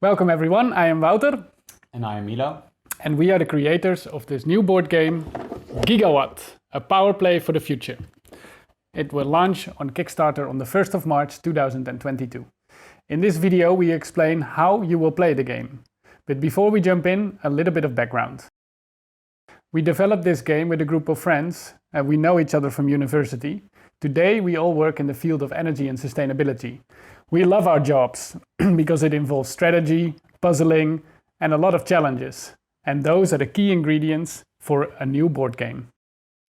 Welcome everyone, I am Wouter. And I am Milo. And we are the creators of this new board game, Gigawatt, a power play for the future. It will launch on Kickstarter on the 1st of March 2022. In this video we explain how you will play the game. But before we jump in, a little bit of background. We developed this game with a group of friends, and we know each other from university. Today we all work in the field of energy and sustainability. We love our jobs because it involves strategy, puzzling, and a lot of challenges. And those are the key ingredients for a new board game.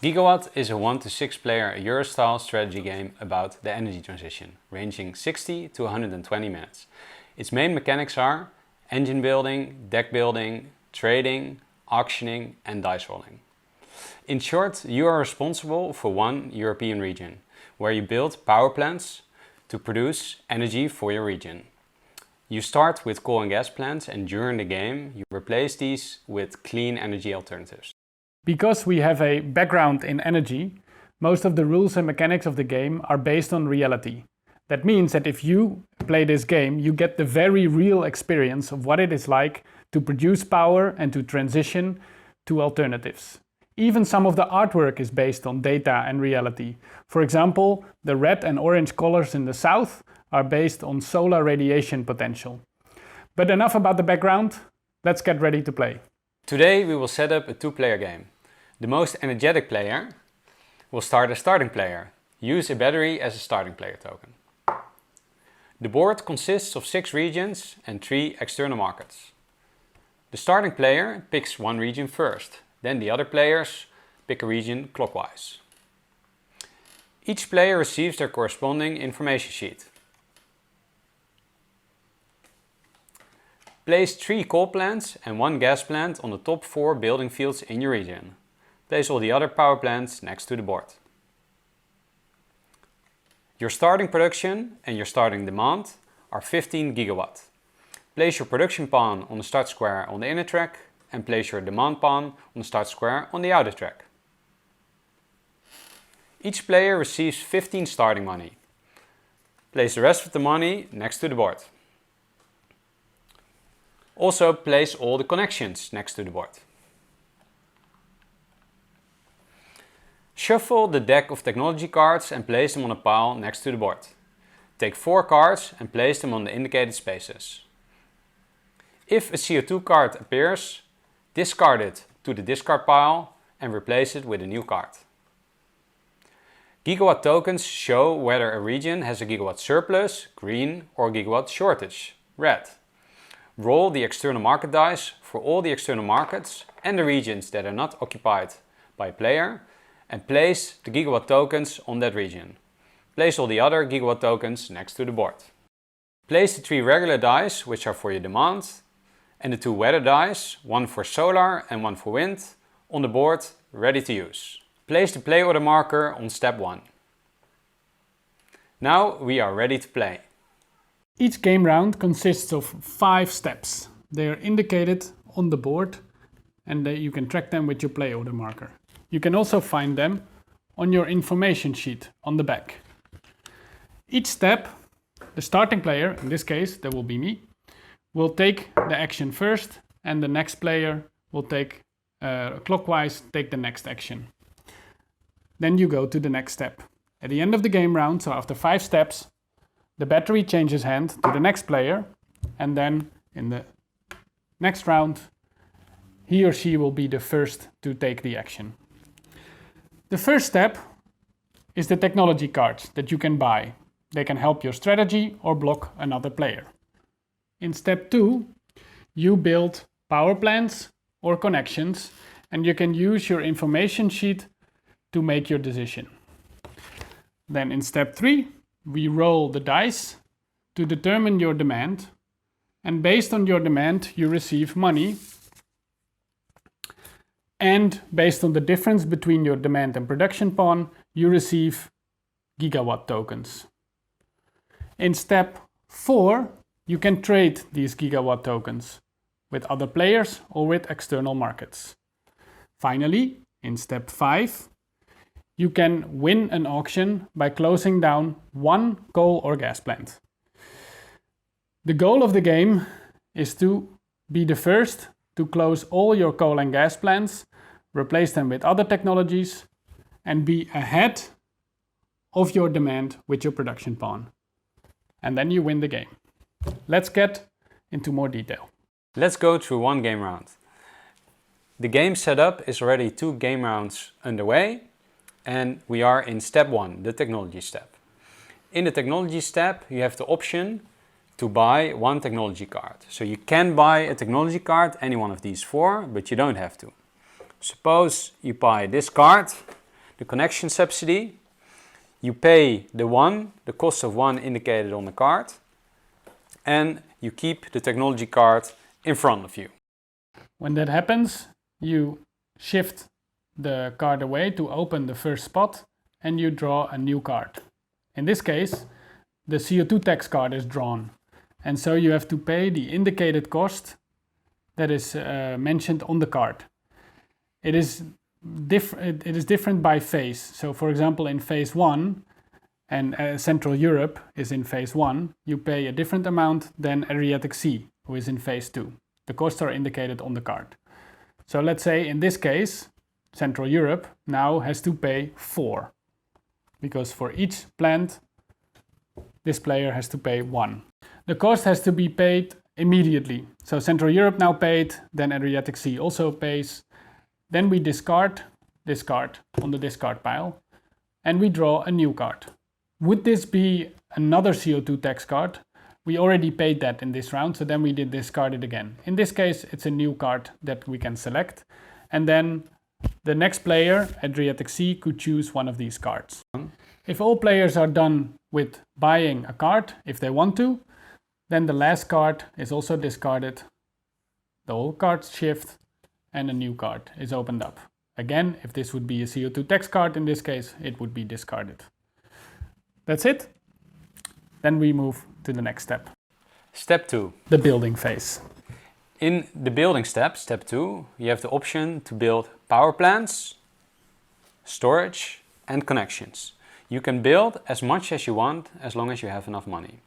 Gigawatt is a 1 to 6 player Euro-style strategy game about the energy transition, ranging 60 to 120 minutes. Its main mechanics are engine building, deck building, trading, auctioning, and dice rolling. In short, you are responsible for one European region, where you build power plants to produce energy for your region. You start with coal and gas plants, and during the game you replace these with clean energy alternatives. Because we have a background in energy, most of the rules and mechanics of the game are based on reality. That means that if you play this game, you get the very real experience of what it is like to produce power and to transition to alternatives. Even some of the artwork is based on data and reality. For example, the red and orange colors in the south are based on solar radiation potential. But enough about the background, let's get ready to play. Today we will set up a 2-player game. The most energetic player will start as starting player. Use a battery as a starting player token. The board consists of 6 regions and 3 external markets. The starting player picks one region first. Then the other players pick a region clockwise. Each player receives their corresponding information sheet. Place 3 coal plants and 1 gas plant on the top 4 building fields in your region. Place all the other power plants next to the board. Your starting production and your starting demand are 15 gigawatt. Place your production pawn on the start square on the inner track and place your demand pawn on the start square on the outer track. Each player receives 15 starting money. Place the rest of the money next to the board. Also place all the connections next to the board. Shuffle the deck of technology cards and place them on a pile next to the board. Take 4 cards and place them on the indicated spaces. If a CO2 card appears, discard it to the discard pile and replace it with a new card. Gigawatt tokens show whether a region has a gigawatt surplus, green, or gigawatt shortage, red. Roll the external market dice for all the external markets and the regions that are not occupied by a player and place the gigawatt tokens on that region. Place all the other gigawatt tokens next to the board. Place the 3 regular dice, which are for your demand, and the 2 weather dice, one for solar and one for wind, on the board ready to use. Place the play order marker on step 1. Now we are ready to play. Each game round consists of 5 steps. They are indicated on the board and you can track them with your play order marker. You can also find them on your information sheet on the back. Each step, the starting player, in this case that will be me, will take the action first and the next player will take clockwise take the next action. Then you go to the next step. At the end of the game round, so after 5 steps, the battery changes hand to the next player, and then in the next round he or she will be the first to take the action. The first step is the technology cards that you can buy. They can help your strategy or block another player. In step 2, you build power plants or connections, and you can use your information sheet to make your decision. Then in step 3, we roll the dice to determine your demand, and based on your demand you receive money, and based on the difference between your demand and production pawn you receive gigawatt tokens. In step 4, you can trade these gigawatt tokens with other players or with external markets. Finally, in step 5, you can win an auction by closing down 1 coal or gas plant. The goal of the game is to be the first to close all your coal and gas plants, replace them with other technologies, and be ahead of your demand with your production pawn. And then you win the game. Let's get into more detail. Let's go through one game round. The game setup is already 2 game rounds underway, and we are in step 1, the technology step. In the technology step, you have the option to buy 1 technology card. So you can buy a technology card, any one of these 4, but you don't have to. Suppose you buy this card, the connection subsidy. You pay the cost of 1 indicated on the card, and you keep the technology card in front of you. When that happens, you shift the card away to open the first spot, and you draw a new card. In this case, the CO2 tax card is drawn, and so you have to pay the indicated cost that is mentioned on the card. It is different by phase. So for example, in phase 1, and Central Europe is in phase 1, you pay a different amount than Adriatic Sea, who is in phase 2. The costs are indicated on the card. So let's say in this case, Central Europe now has to pay 4, because for each plant, this player has to pay 1. The cost has to be paid immediately. So Central Europe now paid, then Adriatic Sea also pays. Then we discard this card on the discard pile, and we draw a new card. Would this be another CO2 tax card? We already paid that in this round, so then we did discard it again. In this case, it's a new card that we can select, and then the next player, Adriatic Sea, could choose one of these cards. If all players are done with buying a card, if they want to, then the last card is also discarded, the whole cards shift, and a new card is opened up. Again, if this would be a CO2 tax card in this case, it would be discarded. That's it. Then we move to the next step. Step 2. The building phase. In the building step, step 2, you have the option to build power plants, storage, and connections. You can build as much as you want as long as you have enough money.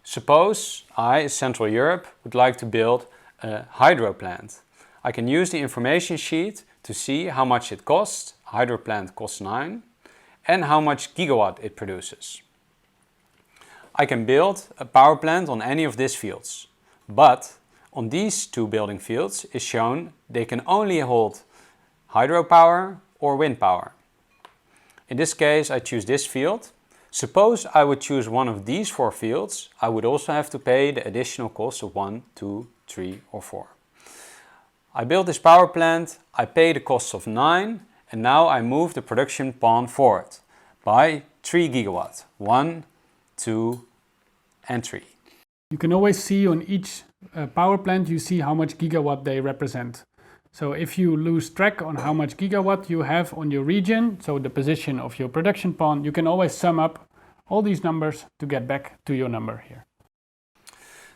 Suppose I, Central Europe, would like to build a hydro plant. I can use the information sheet to see how much it costs. A hydro plant costs 9, and how much gigawatt it produces. I can build a power plant on any of these fields, but on these 2 building fields is shown they can only hold hydropower or wind power. In this case, I choose this field. Suppose I would choose one of these 4 fields, I would also have to pay the additional cost of 1, 2, 3 or 4. I build this power plant, I pay the cost of 9, and now I move the production pawn forward by 3 gigawatt. 1, 2, and 3. You can always see on each power plant, you see how much gigawatt they represent. So if you lose track on how much gigawatt you have on your region, so the position of your production pawn, you can always sum up all these numbers to get back to your number here.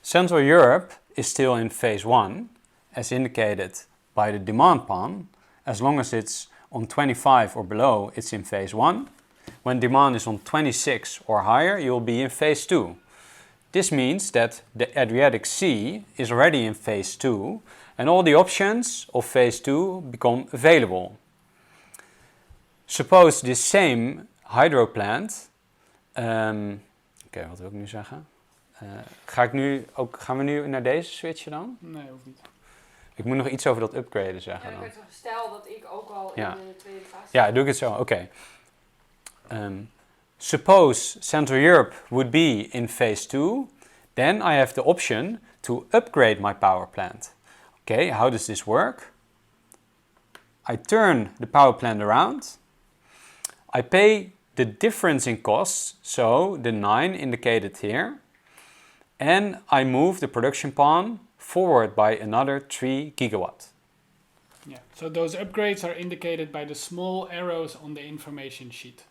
Central Europe is still in phase 1, as indicated by the demand pawn. As long as it's on 25 or below, it's in phase 1. When demand is on 26 or higher, you'll be in phase 2. This means that the Adriatic Sea is already in phase 2, and all the options of phase 2 become available. Suppose this same hydro plant, wat wil ik nu zeggen? Gaan we nu naar deze switchen dan? Nee, hoeft niet. Ik moet nog iets over dat upgraden zeggen. Ja, ik weet stel dat ik ook al in de tweede fase Ja, doe ik het zo. Oké. Suppose Central Europe would be in phase 2, then I have the option to upgrade my power plant. Okay, how does this work? I turn the power plant around. I pay the difference in costs, so the 9 indicated here. And I move the production pawn forward by another 3 gigawatt. Yeah, so those upgrades are indicated by the small arrows on the information sheet.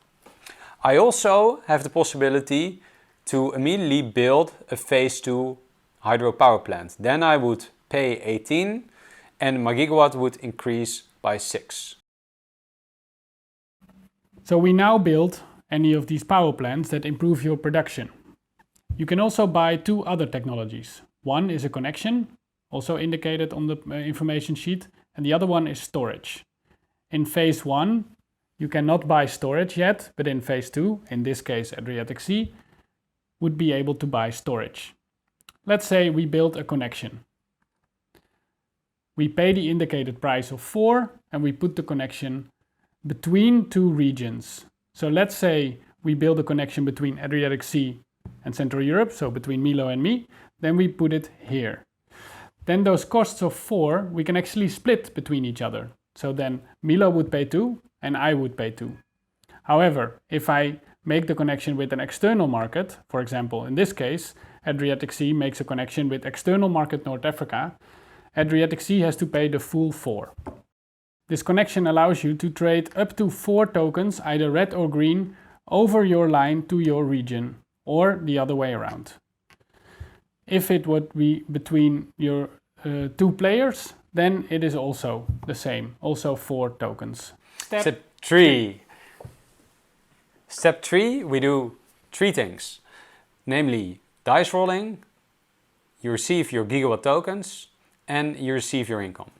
I also have the possibility to immediately build a phase 2 hydropower plant. Then I would pay 18 and my gigawatt would increase by 6. So we now build any of these power plants that improve your production. You can also buy 2 other technologies. One is a connection, also indicated on the information sheet, and the other one is storage. In phase 1, you cannot buy storage yet, but in phase 2, in this case Adriatic Sea, would be able to buy storage. Let's say we build a connection. We pay the indicated price of 4 and we put the connection between two regions. So let's say we build a connection between Adriatic Sea and Central Europe, so between Milo and me, then we put it here. Then those costs of 4 we can actually split between each other. So then Milo would pay 2 and I would pay 2. However, if I make the connection with an external market, for example in this case Adriatic Sea makes a connection with external market North Africa, Adriatic Sea has to pay the full 4. This connection allows you to trade up to 4 tokens, either red or green, over your line to your region, or the other way around. If it would be between your 2 players, then it is also the same, also 4 tokens. Step 3. Step 3, we do 3 things, namely dice rolling, you receive your Gigawatt tokens, and you receive your income.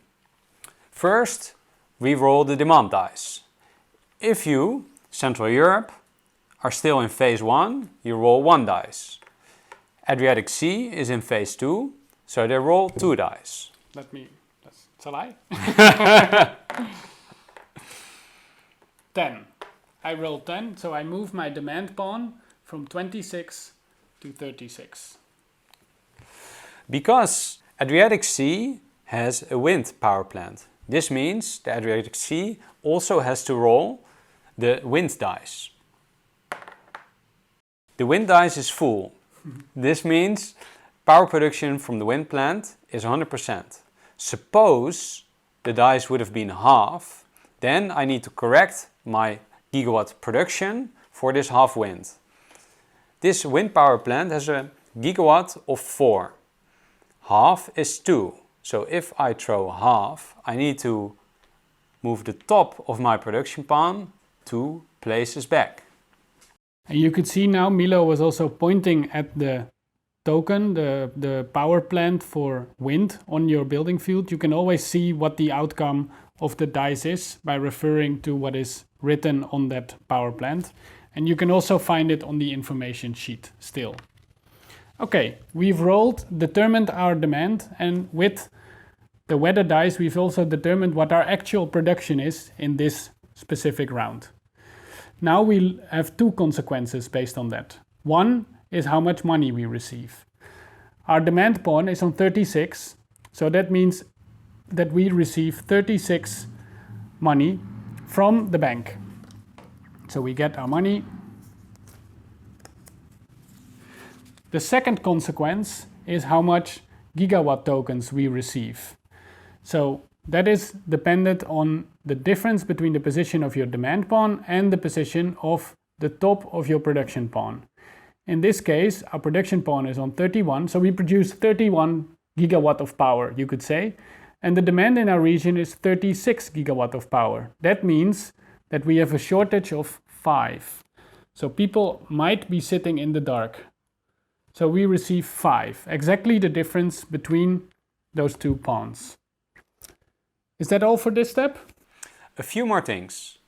First, we roll the demand dice. If you, Central Europe, are still in phase 1, you roll 1 dice. Adriatic Sea is in phase 2, so they roll 2 dice. Shall I? 10. I roll 10, so I move my demand pawn from 26 to 36. Because Adriatic Sea has a wind power plant. This means the Adriatic Sea also has to roll the wind dice. The wind dice is full. This means power production from the wind plant is 100%. Suppose the dice would have been half, then I need to correct my gigawatt production for this half wind. This wind power plant has a gigawatt of 4. Half is 2. So if I throw half, I need to move the top of my production pawn 2 places back. And you could see now Milo was also pointing at the token, the power plant for wind on your building field. You can always see what the outcome of the dice is by referring to what is written on that power plant. And you can also find it on the information sheet still. Okay, we've rolled, determined our demand, and with the weather dice we've also determined what our actual production is in this specific round. Now we have 2 consequences based on that. One is how much money we receive. Our demand pawn is on 36, so that means that we receive 36 money from the bank. So we get our money. The second consequence is how much gigawatt tokens we receive. So that is dependent on the difference between the position of your demand pawn and the position of the top of your production pawn. In this case, our production pawn is on 31, so we produce 31 gigawatt of power, you could say, and the demand in our region is 36 gigawatt of power. That means that we have a shortage of 5. So people might be sitting in the dark. So we receive 5, exactly the difference between those 2 pawns. Is that all for this step? A few more things.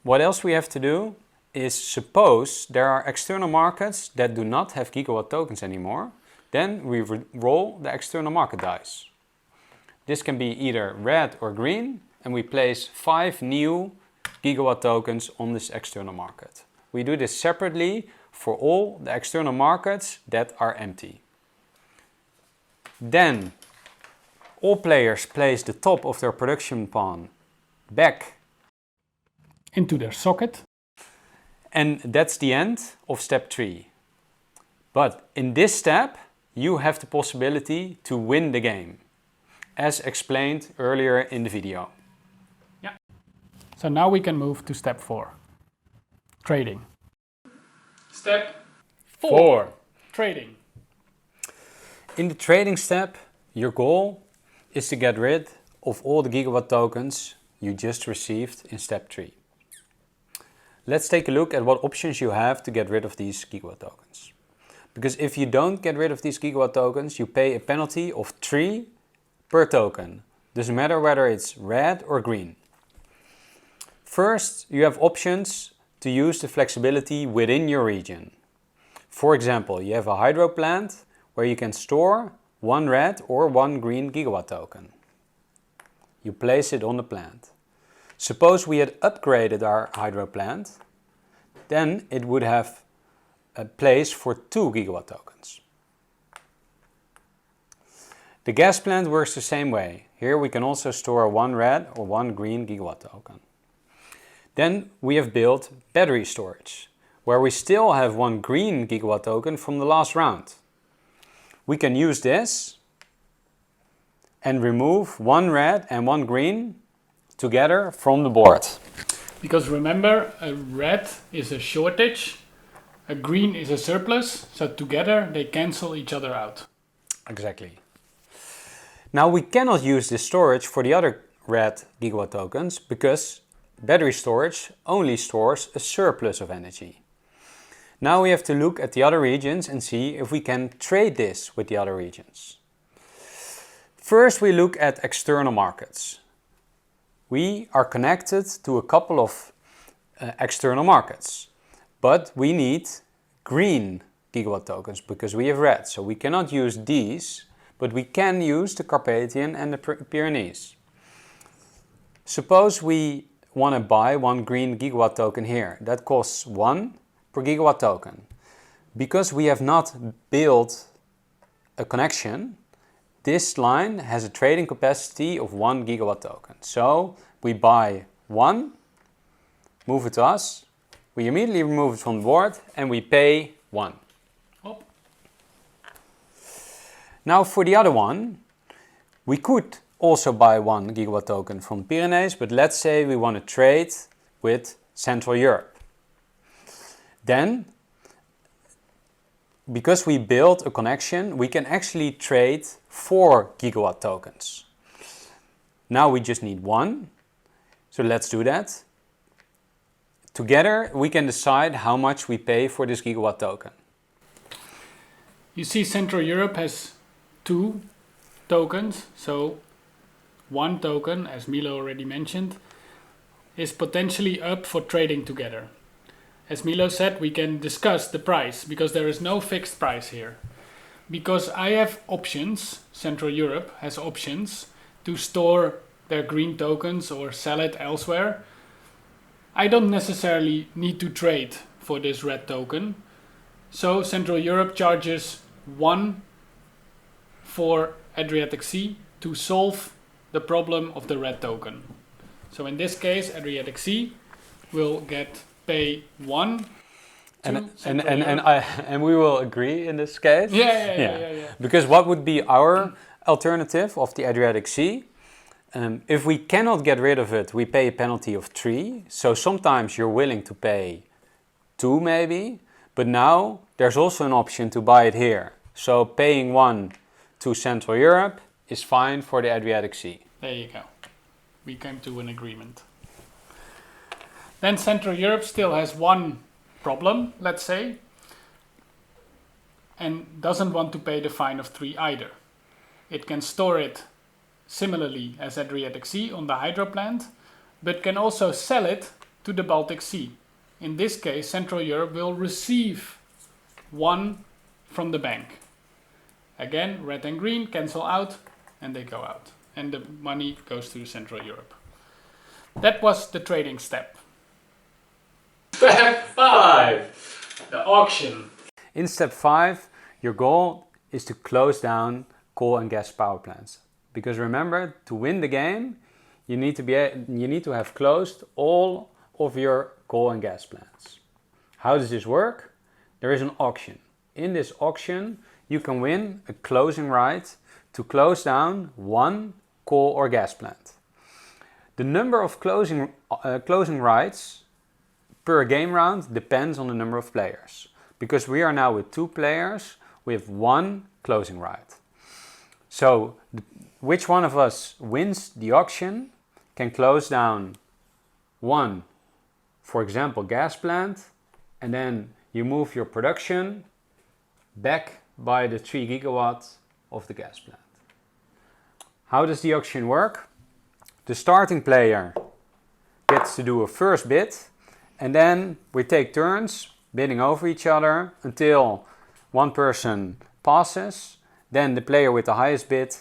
What else we have to do is suppose there are external markets that do not have gigawatt tokens anymore, then we roll the external market dice. This can be either red or green, and we place 5 new gigawatt tokens on this external market. We do this separately for all the external markets that are empty. Then all players place the top of their production pawn back into their socket. And that's the end of step 3. But in this step, you have the possibility to win the game, as explained earlier in the video. Yeah. So now we can move to step 4, trading. Step 4, trading. In the trading step, your goal is to get rid of all the gigawatt tokens you just received in step 3. Let's take a look at what options you have to get rid of these gigawatt tokens. Because if you don't get rid of these gigawatt tokens, you pay a penalty of 3 per token. Doesn't matter whether it's red or green. First, you have options to use the flexibility within your region. For example, you have a hydro plant where you can store 1 red or 1 green gigawatt token. You place it on the plant. Suppose we had upgraded our hydro plant, then it would have a place for 2 gigawatt tokens. The gas plant works the same way. Here we can also store 1 red or 1 green gigawatt token. Then we have built battery storage, where we still have 1 green gigawatt token from the last round. We can use this and remove 1 red and 1 green together from the board. Because remember, a red is a shortage, a green is a surplus, so together they cancel each other out. Exactly. Now we cannot use this storage for the other red gigawatt tokens because battery storage only stores a surplus of energy. Now we have to look at the other regions and see if we can trade this with the other regions. First we look at external markets. We are connected to a couple of external markets, but we need green gigawatt tokens because we have red, so we cannot use these, but we can use the Carpathian and the Pyrenees. Suppose we want to buy 1 green gigawatt token here. That costs 1 per gigawatt token. Because we have not built a connection, this line has a trading capacity of 1 gigawatt token. So we buy 1, move it to us, we immediately remove it from the board and we pay 1. Oh. Now for the other one, we could also buy 1 gigawatt token from Pyrenees, but let's say we want to trade with Central Europe. Then, because we built a connection, we can actually trade 4 gigawatt tokens. Now we just need 1, so let's do that. Together we can decide how much we pay for this gigawatt token. You see, Central Europe has 2 tokens, so 1 token, as Milo already mentioned, is potentially up for trading together. As Milo said, we can discuss the price because there is no fixed price here. Because I have options, Central Europe has options to store their green tokens or sell it elsewhere. I don't necessarily need to trade for this red token. So Central Europe charges 1 for Adriatic Sea to solve the problem of the red token. So in this case, Adriatic Sea will pay 1 and we will agree in this case. Yeah. Because what would be our alternative of the Adriatic Sea? If we cannot get rid of it, we pay a penalty of 3. So sometimes you're willing to pay 2 maybe, but now there's also an option to buy it here. So paying 1 to Central Europe is fine for the Adriatic Sea. There you go. We came to an agreement. Then Central Europe still has 1 problem, let's say, and doesn't want to pay the fine of 3 either. It can store it similarly as Adriatic Sea on the hydro plant, but can also sell it to the Baltic Sea. In this case, Central Europe will receive 1 from the bank. Again, red and green cancel out and they go out. And the money goes to Central Europe. That was the trading step. Step 5, the auction. In step 5, your goal is to close down coal and gas power plants. Because remember, to win the game, you need to have closed all of your coal and gas plants. How does this work? There is an auction. In this auction, you can win a closing right to close down 1 coal or gas plant. The number of closing rights per game round depends on the number of players. Because we are now with 2 players, we have 1 closing right. So which one of us wins the auction can close down 1, for example, gas plant, and then you move your production back by the 3 gigawatt of the gas plant. How does the auction work? The starting player gets to do a first bid, and then we take turns bidding over each other until one person passes. Then the player with the highest bid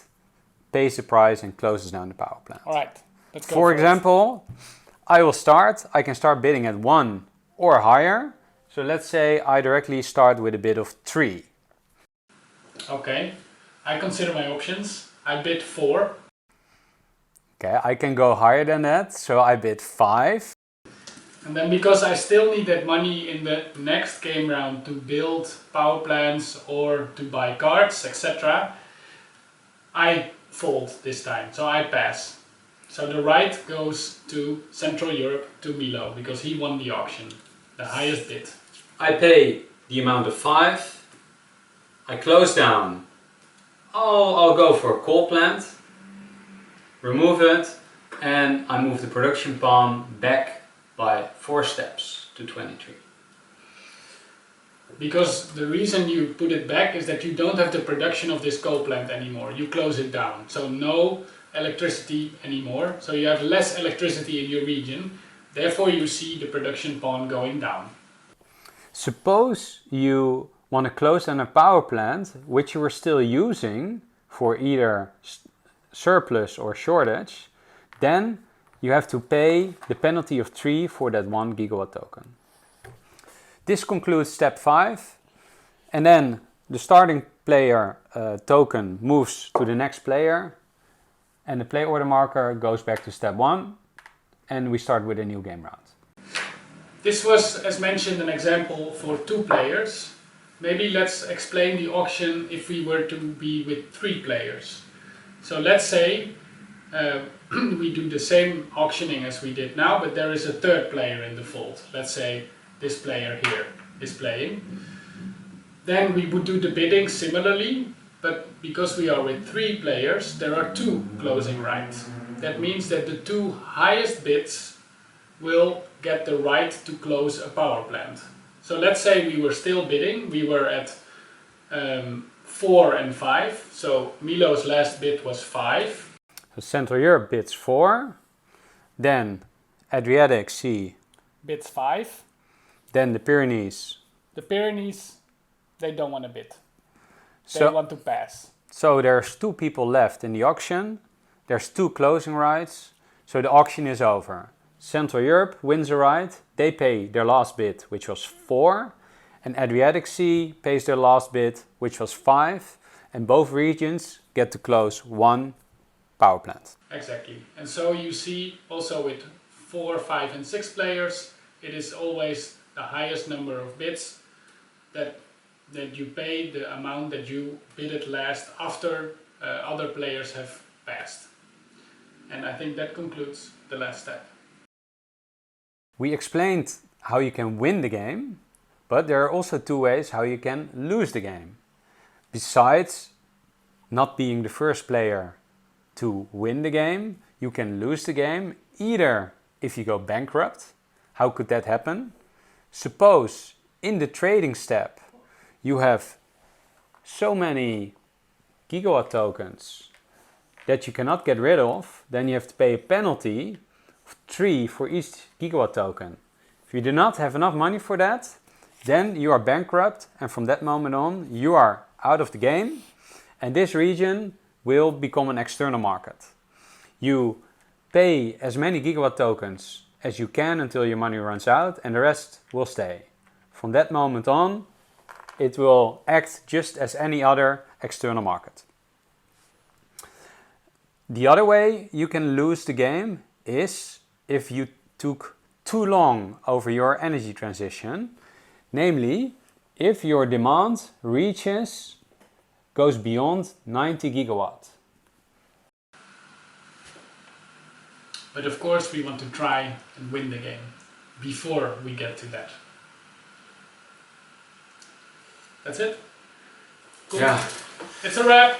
pays the price and closes down the power plant. All right. Let's go For example, I will start. I can start bidding at 1 or higher. So let's say I directly start with a bid of 3. Okay. I consider my options. I bid 4. Okay, I can go higher than that. So I bid 5. And then because I still need that money in the next game round to build power plants or to buy cards, etc., I fold this time. So I pass. So the right goes to Central Europe, to Milo, because he won the auction, the highest bid. I pay the amount of 5. I close down. I'll go for a coal plant, remove it, and I move the production pawn back by 4 steps to 23. Because the reason you put it back is that you don't have the production of this coal plant anymore. You close it down. So no electricity anymore. So you have less electricity in your region. Therefore you see the production pawn going down. Suppose you want to close down a power plant which you are still using for either surplus or shortage, then you have to pay the penalty of 3 for that 1 gigawatt token. This concludes step 5, and then the starting player token moves to the next player, and the play order marker goes back to step 1, and we start with a new game round. This was, as mentioned, an example for 2 players. Maybe let's explain the auction if we were to be with 3 players. So let's say we do the same auctioning as we did now, but there is a 3rd player in the fold. Let's say this player here is playing. Then we would do the bidding similarly, but because we are with 3 players, there are 2 closing rights. That means that the 2 highest bids will get the right to close a power plant. So let's say we were still bidding, we were at 4 and 5, so Milo's last bid was 5. So Central Europe bids 4, then Adriatic Sea Bids 5. then the Pyrenees. The Pyrenees, they don't want to bid. They So, want to pass. so there's 2 people left in the auction, there's 2 closing rights, so the auction is over. Central Europe wins a right, they pay their last bid, which was 4, and Adriatic Sea pays their last bid, which was 5, and both regions get to close 1 power plant. Exactly. And so you see also with 4, 5 and 6 players, it is always the highest number of bids that you pay the amount that you bidded last after other players have passed. And I think that concludes the last step. We explained how you can win the game, but there are also 2 ways how you can lose the game. Besides not being the first player to win the game, you can lose the game either if you go bankrupt. How could that happen? Suppose in the trading step you have so many gigawatt tokens that you cannot get rid of, then you have to pay a penalty of 3 for each gigawatt token. If you do not have enough money for that, then you are bankrupt, and from that moment on you are out of the game, and this region will become an external market. You pay as many gigawatt tokens as you can until your money runs out, and the rest will stay. From that moment on, it will act just as any other external market. The other way you can lose the game is if you took too long over your energy transition, namely if your demand goes beyond 90 gigawatt. But of course we want to try and win the game before we get to that. That's it? Cool. Yeah. It's a wrap!